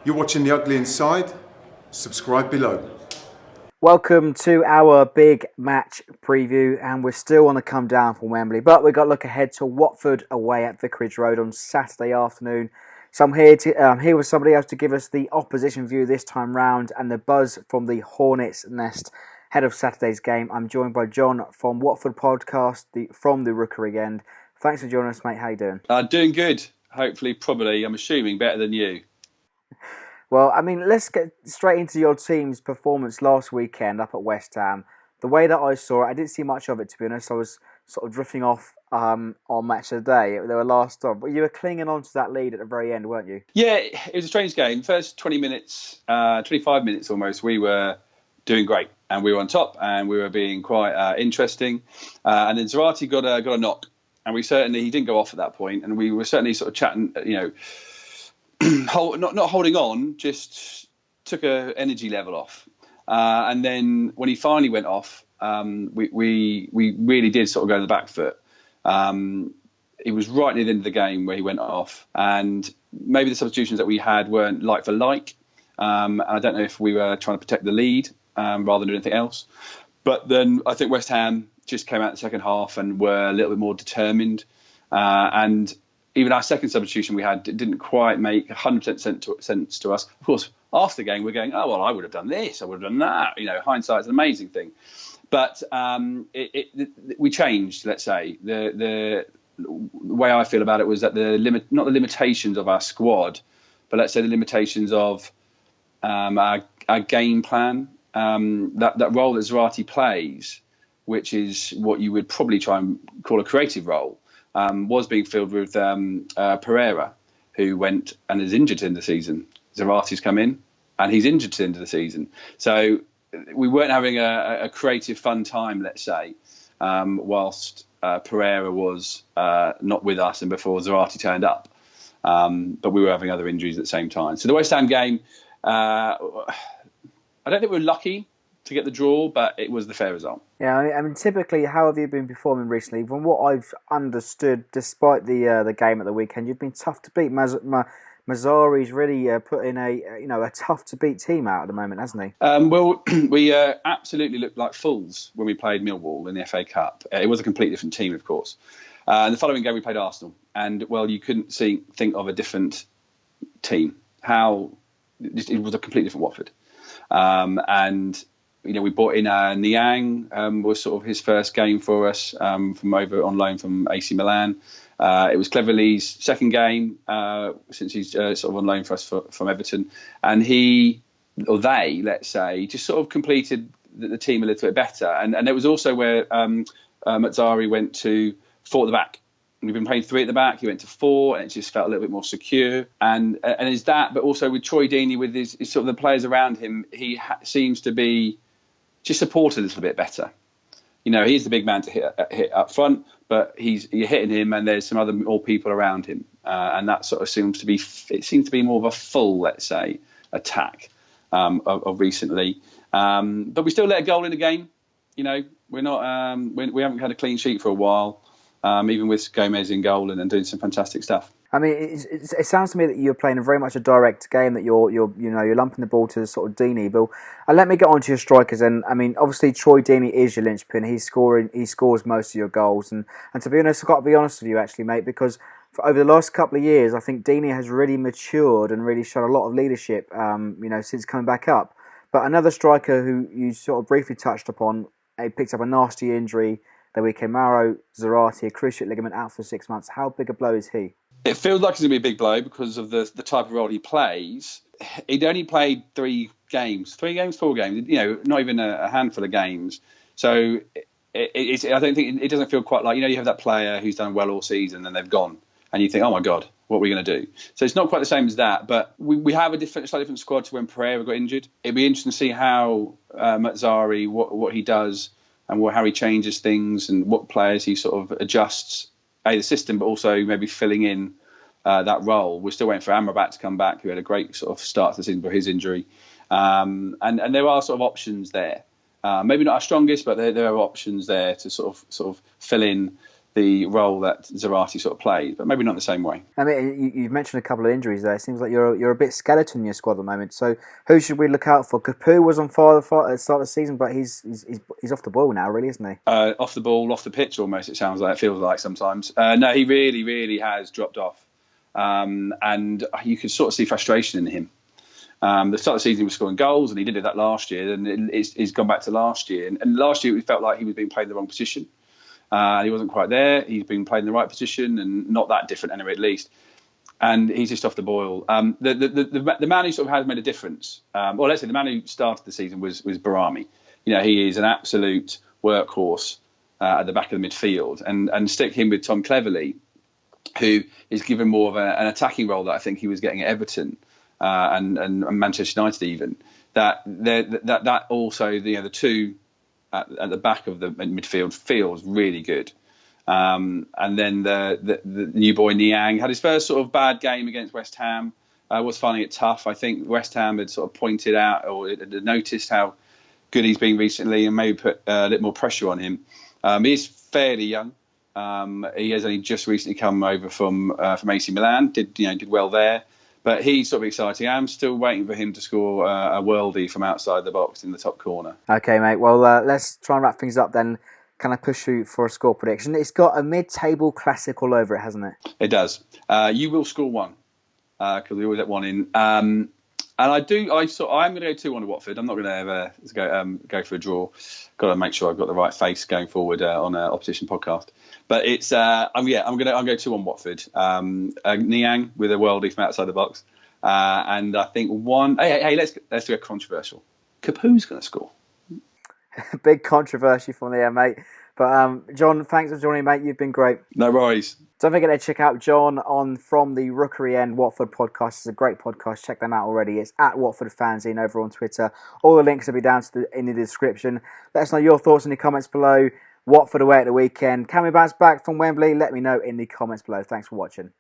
You're watching The Ugly Inside. Subscribe below. Welcome to our big match preview, and we're still on the come down from Wembley, but we've got to look ahead to Watford away at Vicarage Road on Saturday afternoon. So I'm here with somebody else to give us the opposition view this time round and the buzz from the Hornets nest ahead of Saturday's game. I'm joined by John from Watford podcast, From The Rookery End. Thanks for joining us, mate. How you doing? Doing good. Hopefully, probably, I'm assuming, better than you. Well, I mean, let's get straight into your team's performance last weekend up at West Ham. The way that I saw it, I didn't see much of it, to be honest. I was sort of drifting off on Match of the Day. They were last on, but you were clinging on to that lead at the very end, weren't you? Yeah, it was a strange game. First 20 minutes, 25 minutes almost, we were doing great. And we were on top and we were being quite interesting. And then Zarate got a knock. And he didn't go off at that point. And we were certainly sort of chatting, not holding on, just took a energy level off. And then when he finally went off, we really did sort of go on the back foot. It was right near the end of the game where he went off, and maybe the substitutions that we had weren't like for like. I don't know if we were trying to protect the lead rather than anything else. But then I think West Ham just came out in the second half and were a little bit more determined. And even our second substitution we had didn't quite make 100% sense to us. Of course, after the game, we're going, oh, well, I would have done this, I would have done that. Hindsight's an amazing thing. But we changed, let's say. The way I feel about it was that not the limitations of our squad, but let's say the limitations of our game plan, that role that Zarate plays, which is what you would probably try and call a creative role, was being filled with Pereira, who went and is injured in the season. Zarate's come in and he's injured to the end of the season. So we weren't having a creative, fun time, let's say, whilst Pereira was not with us and before Zarate turned up. But we were having other injuries at the same time. So the West Ham game, I don't think we were lucky to get the draw, but it was the fair result. Yeah, I mean, typically, how have you been performing recently? From what I've understood, despite the game at the weekend, you've been tough to beat. Mazzari's really put in a tough to beat team out at the moment, hasn't he? Well, we absolutely looked like fools when we played Millwall in the FA Cup. It was a completely different team, of course. And the following game we played Arsenal, and well, you couldn't think of a different team. It was a completely different Watford. And we brought in Niang, was sort of his first game for us from over on loan from AC Milan. It was Cleverley's second game since he's sort of on loan for us from Everton. And they, let's say, just sort of completed the team a little bit better. And it was also where Mazzari went to 4 at the back. We've been playing 3 at the back. He went to 4, and it just felt a little bit more secure. And is that, but also with Troy Deeney, with his sort of the players around him, he seems to be just supported a little bit better. He's the big man to hit up front, but you're hitting him, and there's some other more people around him, and that sort of seems to be more of a full, let's say, attack of recently. But we still let a goal in the game. We're not we haven't had a clean sheet for a while. Even with Gomez in goal and doing some fantastic stuff. I mean, it sounds to me that you're playing very much a direct game, that you're lumping the ball to sort of Deeney. But let me get on to your strikers. And I mean, obviously Troy Deeney is your linchpin. He scores most of your goals. And to be honest, I've got to be honest with you, actually, mate, because over the last couple of years, I think Deeney has really matured and really shown a lot of leadership. Since coming back up. But another striker who you sort of briefly touched upon, he picked up a nasty injury the weekend. Mauro Zarate, a cruciate ligament, out for 6 months. How big a blow is he? It feels like it's going to be a big blow because of the type of role he plays. He'd only played 4 games, not even a handful of games. So I don't think it doesn't feel quite like, you have that player who's done well all season and they've gone. And you think, oh my God, what are we going to do? So it's not quite the same as that. But we have a slightly different squad to when Pereira got injured. It'd be interesting to see how Mazzari, what he does and how he changes things and what players he sort of adjusts, the system, but also maybe filling in that role. We're still waiting for Amrabat to come back, who had a great sort of start to the season for his injury. And there are sort of options there. Maybe not our strongest, but there are options there to sort of fill in the role that Zarate sort of played, but maybe not the same way. I mean, you've mentioned a couple of injuries there. It seems like you're a bit skeleton in your squad at the moment. So who should we look out for? Capu was on fire at the start of the season, but he's off the ball now, really, isn't he? Off the ball, off the pitch, almost. It feels like sometimes. No, he really, really has dropped off, and you can sort of see frustration in him. The start of the season he was scoring goals, and he did that last year, and he's gone back to last year. And last year it felt like he was being played in the wrong position. He wasn't quite there. He's been playing in the right position, and not that different anyway, at least. And he's just off the boil. The man who sort of has made a difference, or let's say the man who started the season was Barami. He is an absolute workhorse at the back of the midfield, and stick him with Tom Cleverley, who is given more of an attacking role that I think he was getting at Everton and Manchester United even. That also the two at the back of the midfield feels really good. And then the new boy Niang had his first sort of bad game against West Ham. Was finding it tough. I think West Ham had sort of pointed out or had noticed how good he's been recently, and maybe put a little more pressure on him. He's fairly young. He has only just recently come over from AC Milan. Did well there. But he's sort of exciting. I'm still waiting for him to score a worldie from outside the box in the top corner. Okay, mate. Well, let's try and wrap things up then. Can I push you for a score prediction? It's got a mid-table classic all over it, hasn't it? It does. You will score one because we always let one in. And I'm going to go 2-1 to Watford. I'm not going to ever go for a draw. Got to make sure I've got the right face going forward on an opposition podcast. But it's I'm going to go 2-1 Watford. Niang with a worldie from outside the box, and I think one. Hey, let's go controversial. Capu's going to score. Big controversy from there, mate. But John, thanks for joining, mate. You've been great. No worries. Don't forget to check out John on From The Rookery End Watford podcast. It's a great podcast. Check them out already. It's at Watford Fanzine over on Twitter. All the links will be down in the description. Let us know your thoughts in the comments below. Watford away at the weekend. Can we bounce back from Wembley? Let me know in the comments below. Thanks for watching.